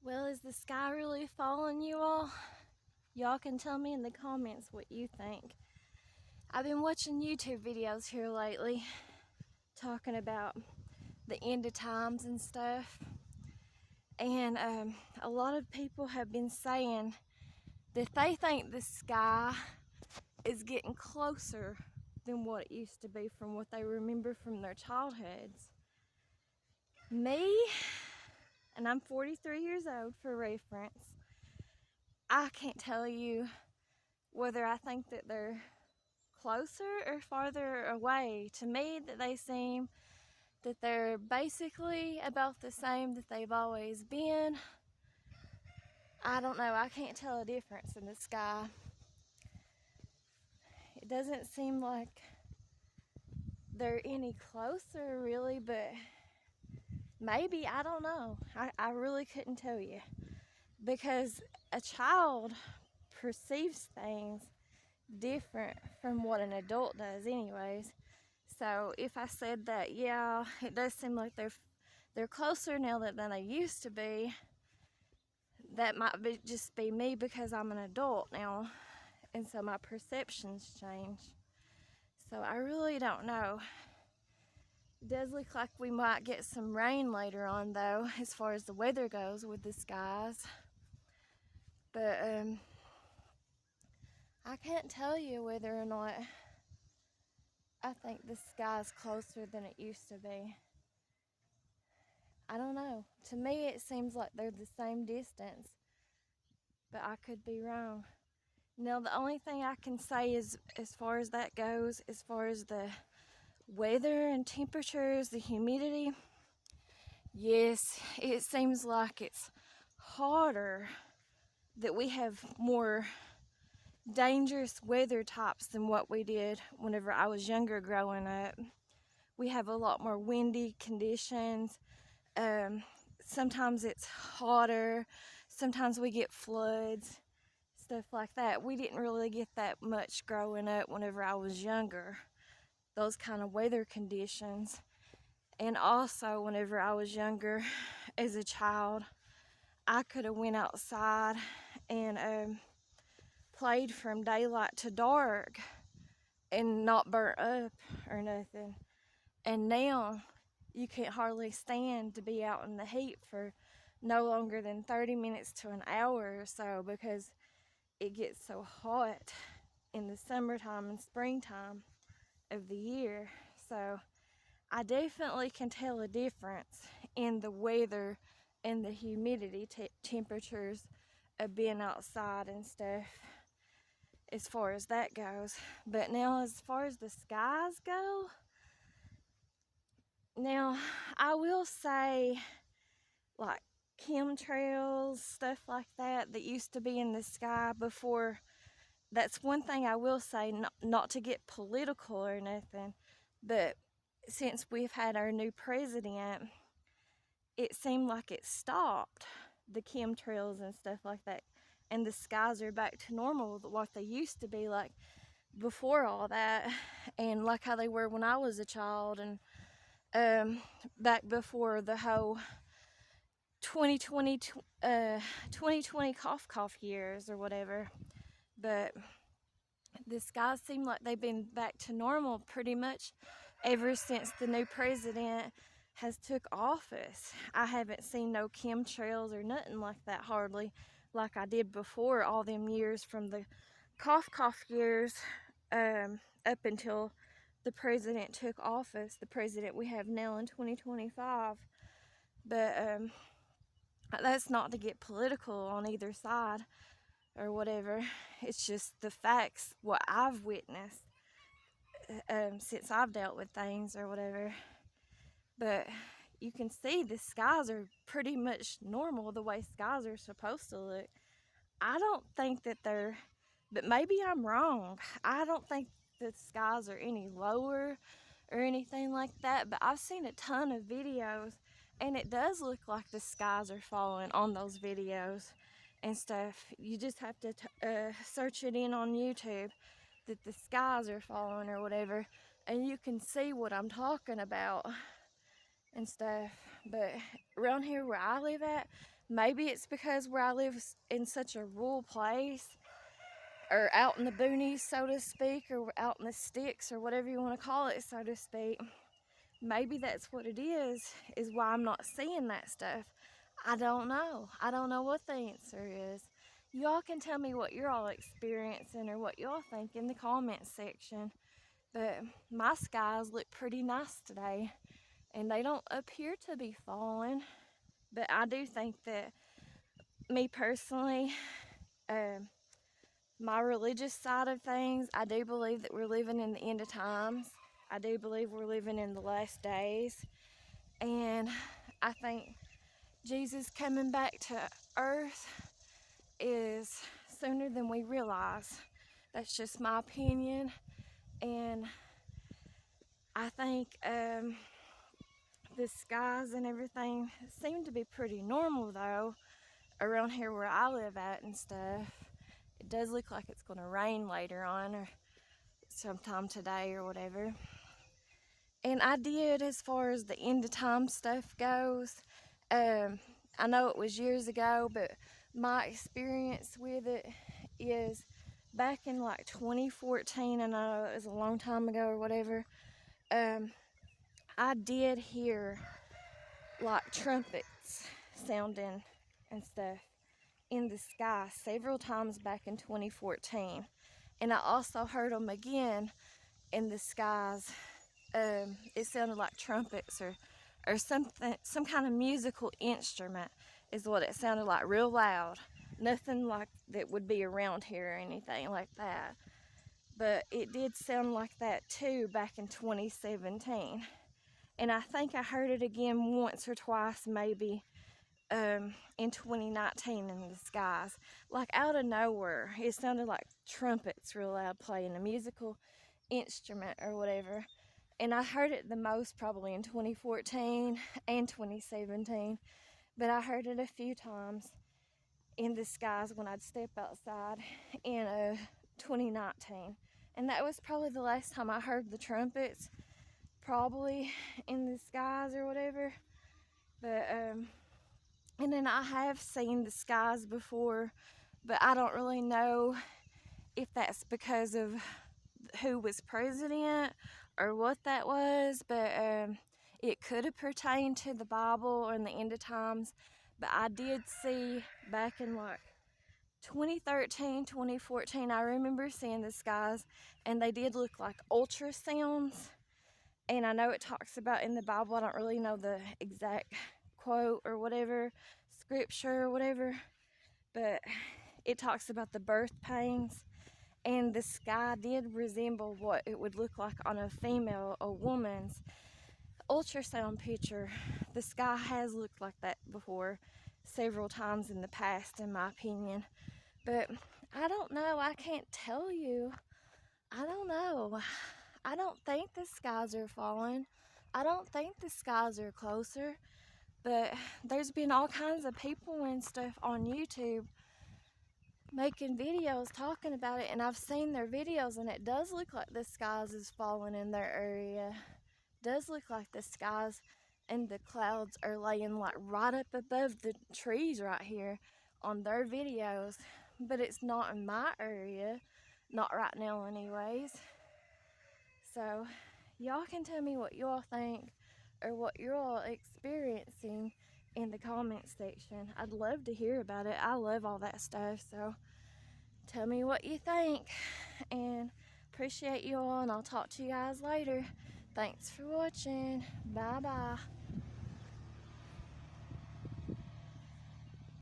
Well, is the sky really falling, you all? Y'all can tell me in the comments what you think. I've been watching YouTube videos here lately talking about the end of times and stuff. And a lot of people have been saying that they think the sky is getting closer than what it used to be from what they remember from their childhoods. Me, and I'm 43 years old for reference, I can't tell you whether I think that they're closer or farther away. To me, that they seem that they're basically about the same that they've always been. I don't know, I can't tell a difference in the sky. It doesn't seem like they're any closer really, but maybe, I don't know. I really couldn't tell you, because a child perceives things different from what an adult does anyways. So if I said that, yeah, it does seem like they're closer now than they used to be, that might just be me because I'm an adult now, and so my perceptions change. So I really don't know. It does look like we might get some rain later on though, as far as the weather goes with the skies. But I can't tell you whether or not I think the sky's closer than it used to be. I don't know. To me, it seems like they're the same distance, but I could be wrong. Now, the only thing I can say is, as far as that goes, as far as the weather and temperatures, the humidity, yes, it seems like it's hotter, that we have more dangerous weather types than what we did whenever I was younger growing up. We have a lot more windy conditions. Sometimes it's hotter, sometimes we get floods, stuff like that. We didn't really get that much growing up whenever I was younger, those kind of weather conditions. And also whenever I was younger as a child, I could have went outside and played from daylight to dark and not burnt up or nothing. And now you can't hardly stand to be out in the heat for no longer than 30 minutes to an hour or so, because it gets so hot in the summertime and springtime of the year. So I definitely can tell a difference in the weather and the humidity temperatures of being outside and stuff, as far as that goes. But now, as far as the skies go, now I will say, like chemtrails, stuff like that used to be in the sky before. That's one thing I will say, not to get political or nothing, but since we've had our new president, it seemed like it stopped the chemtrails and stuff like that, and the skies are back to normal, what they used to be like before all that, and like how they were when I was a child, and back before the whole 2020 cough years or whatever. But the skies seem like they've been back to normal pretty much ever since the new president has took office. I haven't seen no chemtrails or nothing like that hardly, like I did before all them years from the cough years up until the president took office, the president we have now in 2025. But that's not to get political on either side or whatever. It's just the facts, what I've witnessed since I've dealt with things or whatever. But you can see the skies are pretty much normal, the way skies are supposed to look. I don't think that they're, but maybe I'm wrong. I don't think the skies are any lower or anything like that, but I've seen a ton of videos and it does look like the skies are falling on those videos and stuff. You just have to search it in on YouTube, that the skies are falling or whatever, and you can see what I'm talking about and stuff. But around here where I live at, Maybe it's because where I live in such a rural place, or out in the boonies, so to speak, or out in the sticks, or whatever you want to call it, so to speak. Maybe that's what it is why I'm not seeing that stuff. I don't know. I don't know what the answer is. Y'all can tell me what you're all experiencing or what y'all think in the comments section. But my skies look pretty nice today, and they don't appear to be falling. But I do think that, me personally, my religious side of things, I do believe that we're living in the end of times. I do believe we're living in the last days. And I think Jesus coming back to earth is sooner than we realize. That's just my opinion. And I think the skies and everything seem to be pretty normal, though, around here where I live at and stuff. It does look like it's going to rain later on or sometime today or whatever. And I did, as far as the end of time stuff goes, I know it was years ago, but my experience with it is back in like 2014, I know it was a long time ago or whatever, I did hear like trumpets sounding and stuff in the sky several times back in 2014. And I also heard them again in the skies. It sounded like trumpets or something, some kind of musical instrument is what it sounded like, real loud. Nothing like that would be around here or anything like that. But it did sound like that too back in 2017. And I think I heard it again once or twice maybe in 2019 in the skies. Like out of nowhere, it sounded like trumpets real loud playing a musical instrument or whatever. And I heard it the most probably in 2014 and 2017, but I heard it a few times in the skies when I'd step outside in 2019. And that was probably the last time I heard the trumpets, probably in the skies or whatever. But, and then I have seen the skies before, but I don't really know if that's because of who was president or what that was, but it could have pertained to the Bible or in the end of times. But I did see back in like 2013, 2014, I remember seeing the skies, and they did look like ultrasounds. And I know it talks about in the Bible, I don't really know the exact quote or whatever, scripture or whatever, but it talks about the birth pains. And the sky did resemble what it would look like on a woman's ultrasound picture. The sky has looked like that before several times in the past, in my opinion. But I don't know. I can't tell you. I don't know. I don't think the skies are falling. I don't think the skies are closer. But there's been all kinds of people and stuff on YouTube making videos talking about it, and I've seen their videos, and it does look like the skies is falling in their area. It does look like the skies and the clouds are laying like right up above the trees right here on their videos, but it's not in my area, not right now anyways. So y'all can tell me what y'all think or what you're all experiencing in the comments section. I'd love to hear about it. I love all that stuff, so tell me what you think, and appreciate you all, and I'll talk to you guys later. Thanks for watching. Bye bye.